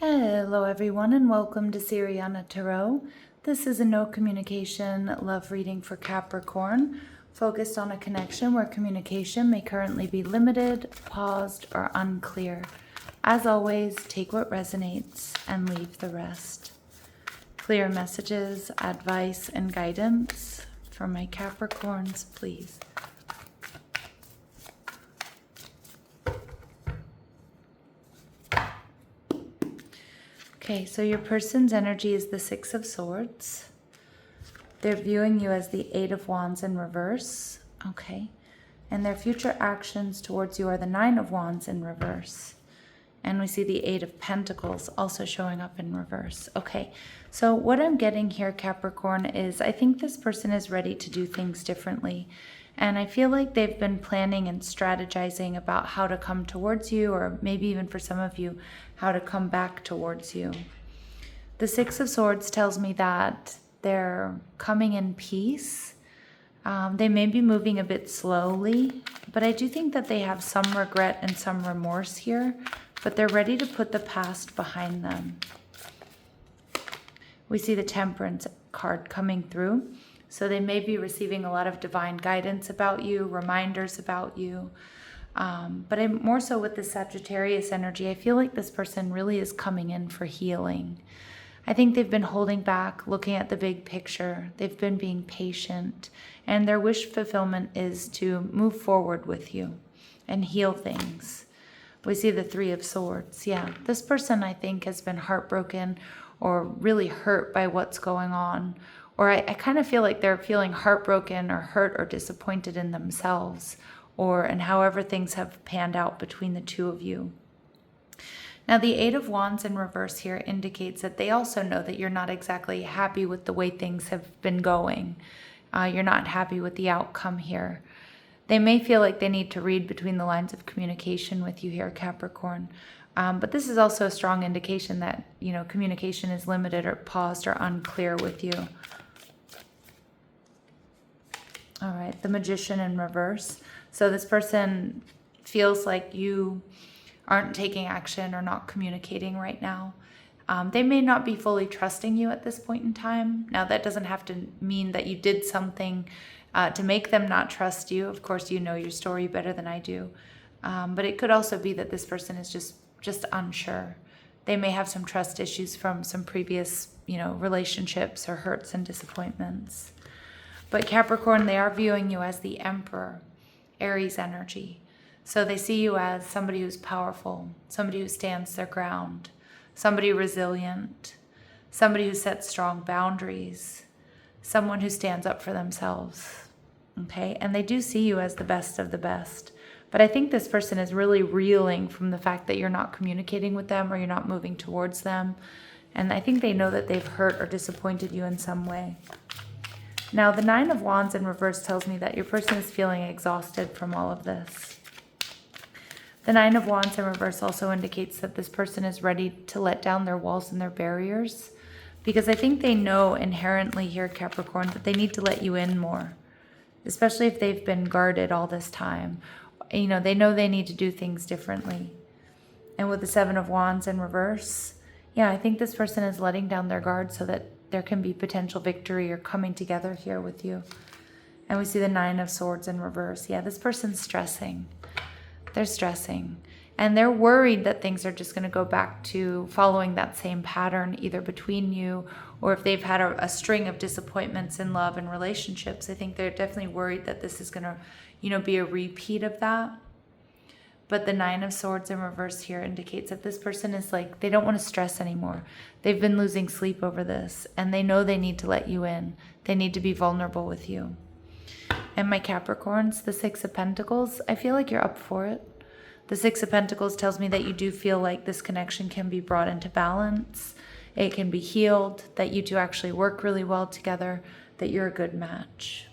Hello everyone and welcome to Siriana Tarot. This is a no communication love reading for Capricorn, focused on a connection where communication may currently be limited, paused, or unclear. As always, take what resonates and leave the rest. Clear messages, advice, and guidance for my Capricorns, please. Okay, so your person's energy is the Six of Swords. They're viewing you as the Eight of Wands in reverse. Okay. And their future actions towards you are the Nine of Wands in reverse. And we see the Eight of Pentacles also showing up in reverse. Okay, so what I'm getting here, Capricorn, is I think this person is ready to do things differently. And I feel like they've been planning and strategizing about how to come towards you, or maybe even for some of you, how to come back towards you. The Six of Swords tells me that they're coming in peace. They may be moving a bit slowly, but I do think that they have some regret and some remorse here, but they're ready to put the past behind them. We see the Temperance card coming through. So they may be receiving a lot of divine guidance about you, reminders about you. But I'm more so with the Sagittarius energy. I feel like this person really is coming in for healing. I think they've been holding back, looking at the big picture. They've been being patient. And their wish fulfillment is to move forward with you and heal things. We see the Three of Swords. Yeah, this person, I think, has been heartbroken or really hurt by what's going on. Or I kind of feel like they're feeling heartbroken or hurt or disappointed in themselves, or in however things have panned out between the two of you. Now, the Eight of Wands in reverse here indicates that they also know that you're not exactly happy with the way things have been going. You're not happy with the outcome here. They may feel like they need to read between the lines of communication with you here, Capricorn. But this is also a strong indication that, communication is limited or paused or unclear with you. All right, the Magician in reverse. So this person feels like you aren't taking action or not communicating right now. They may not be fully trusting you at this point in time. Now, that doesn't have to mean that you did something to make them not trust you. Of course, you know your story better than I do. But it could also be that this person is just unsure. They may have some trust issues from some previous, relationships or hurts and disappointments. But Capricorn, they are viewing you as the Emperor, Aries energy. So they see you as somebody who's powerful, somebody who stands their ground, somebody resilient, somebody who sets strong boundaries, someone who stands up for themselves. Okay? And they do see you as the best of the best. But I think this person is really reeling from the fact that you're not communicating with them or you're not moving towards them. And I think they know that they've hurt or disappointed you in some way. Now, the Nine of Wands in reverse tells me that your person is feeling exhausted from all of this. The Nine of Wands in reverse also indicates that this person is ready to let down their walls and their barriers, because I think they know inherently here, Capricorn, that they need to let you in more, especially if they've been guarded all this time. They know they need to do things differently. And with the Seven of Wands in reverse, I think this person is letting down their guard so that there can be potential victory or coming together here with you. And we see the Nine of Swords in reverse. This person's stressing. They're stressing. And they're worried that things are just going to go back to following that same pattern, either between you or if they've had a string of disappointments in love and relationships. I think they're definitely worried that this is going to, be a repeat of that. But the Nine of Swords in reverse here indicates that this person is like, they don't want to stress anymore. They've been losing sleep over this, and they know they need to let you in. They need to be vulnerable with you. And my Capricorns, the Six of Pentacles, I feel like you're up for it. The Six of Pentacles tells me that you do feel like this connection can be brought into balance. It can be healed, that you two actually work really well together, that you're a good match.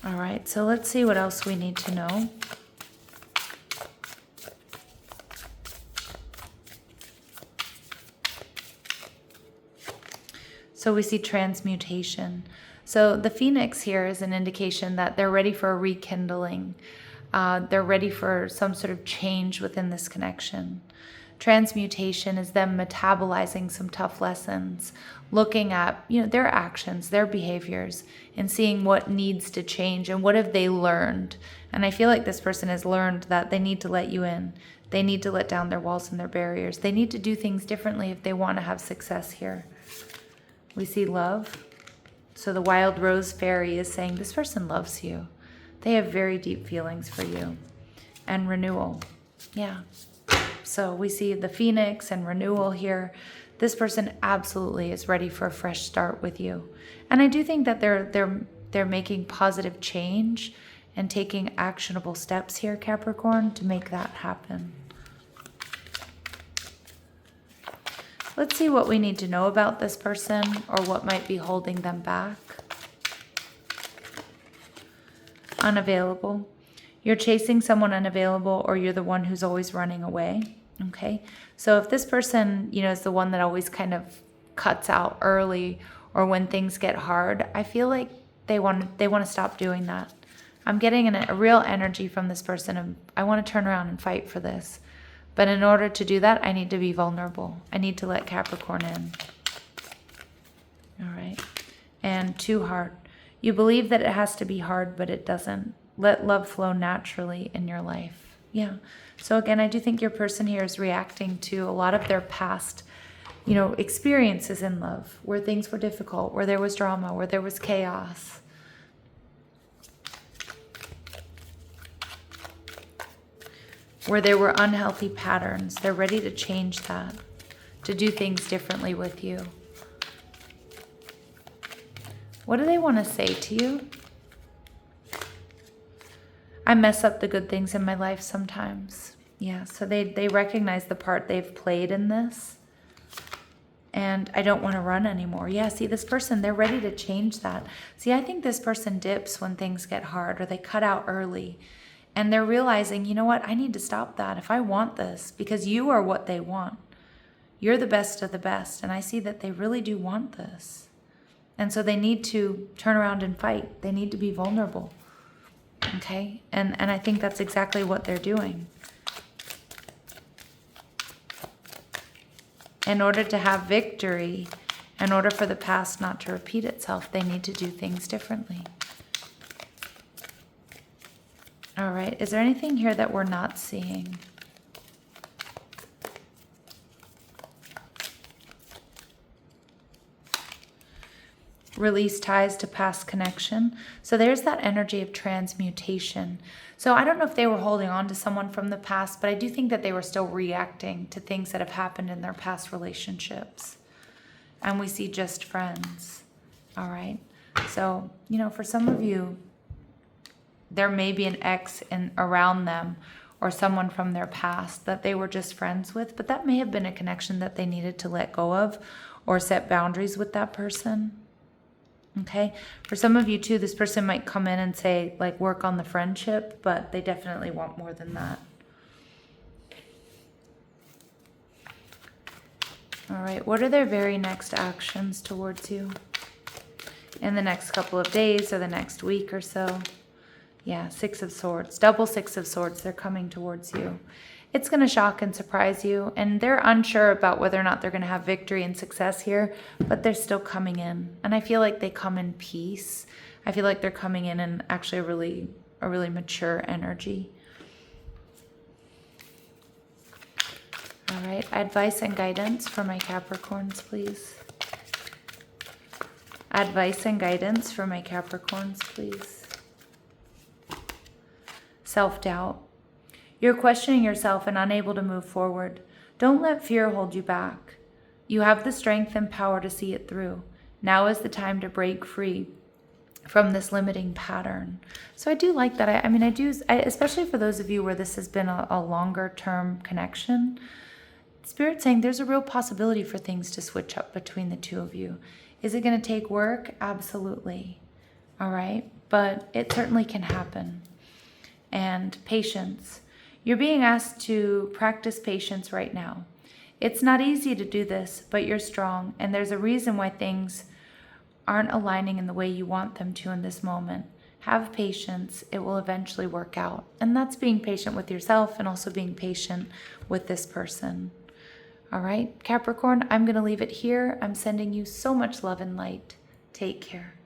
All right, so let's see what else we need to know. So we see transmutation. So the Phoenix here is an indication that they're ready for a rekindling. They're ready for some sort of change within this connection. Transmutation is them metabolizing some tough lessons, looking at, their actions, their behaviors, and seeing what needs to change and what have they learned. And I feel like this person has learned that they need to let you in. They need to let down their walls and their barriers. They need to do things differently if they want to have success here. We see love. So the wild rose fairy is saying this person loves you. They have very deep feelings for you. And renewal. Yeah. So we see the phoenix and renewal here. This person absolutely is ready for a fresh start with you. And I do think that they're making positive change and taking actionable steps here, Capricorn, to make that happen. Let's see what we need to know about this person or what might be holding them back. Unavailable. You're chasing someone unavailable, or you're the one who's always running away. Okay. So if this person, is the one that always kind of cuts out early or when things get hard, I feel like they want to stop doing that. I'm getting a real energy from this person. And I want to turn around and fight for this. But in order to do that, I need to be vulnerable. I need to let Capricorn in. All right. And 2 heart. You believe that it has to be hard, but it doesn't. Let love flow naturally in your life. Yeah. So again, I do think your person here is reacting to a lot of their past, experiences in love, where things were difficult, where there was drama, where there was chaos. Where there were unhealthy patterns. They're ready to change that, to do things differently with you. What do they want to say to you? I mess up the good things in my life sometimes. Yeah, so they recognize the part they've played in this. And I don't want to run anymore. Yeah, see, this person, they're ready to change that. See, I think this person dips when things get hard, or they cut out early. And they're realizing, you know what, I need to stop that if I want this, because you are what they want. You're the best of the best. And I see that they really do want this. And so they need to turn around and fight. They need to be vulnerable. Okay? And I think that's exactly what they're doing. In order to have victory, in order for the past not to repeat itself, they need to do things differently. All right. Is there anything here that we're not seeing? Release ties to past connection. So there's that energy of transmutation. So I don't know if they were holding on to someone from the past, but I do think that they were still reacting to things that have happened in their past relationships. And we see just friends. All right. So, for some of you, there may be an ex around them or someone from their past that they were just friends with, but that may have been a connection that they needed to let go of or set boundaries with that person. Okay. For some of you too, this person might come in and say, work on the friendship, but they definitely want more than that. All right. What are their very next actions towards you in the next couple of days or the next week or so? Yeah. 6 of Swords, double 6 of Swords. They're coming towards you. It's going to shock and surprise you, and they're unsure about whether or not they're going to have victory and success here, but they're still coming in. And I feel like they come in peace. I feel like they're coming in actually a really mature energy. All right, advice and guidance for my Capricorns, please. Advice and guidance for my Capricorns, please. Self-doubt. You're questioning yourself and unable to move forward. Don't let fear hold you back. You have the strength and power to see it through. Now is the time to break free from this limiting pattern. So I do like that. I do, especially for those of you where this has been a longer term connection. Spirit's saying there's a real possibility for things to switch up between the two of you. Is it going to take work? Absolutely. All right. But it certainly can happen. And patience. You're being asked to practice patience right now. It's not easy to do this, but you're strong, and there's a reason why things aren't aligning in the way you want them to in this moment. Have patience. It will eventually work out. And that's being patient with yourself and also being patient with this person. All right, Capricorn, I'm going to leave it here. I'm sending you so much love and light. Take care.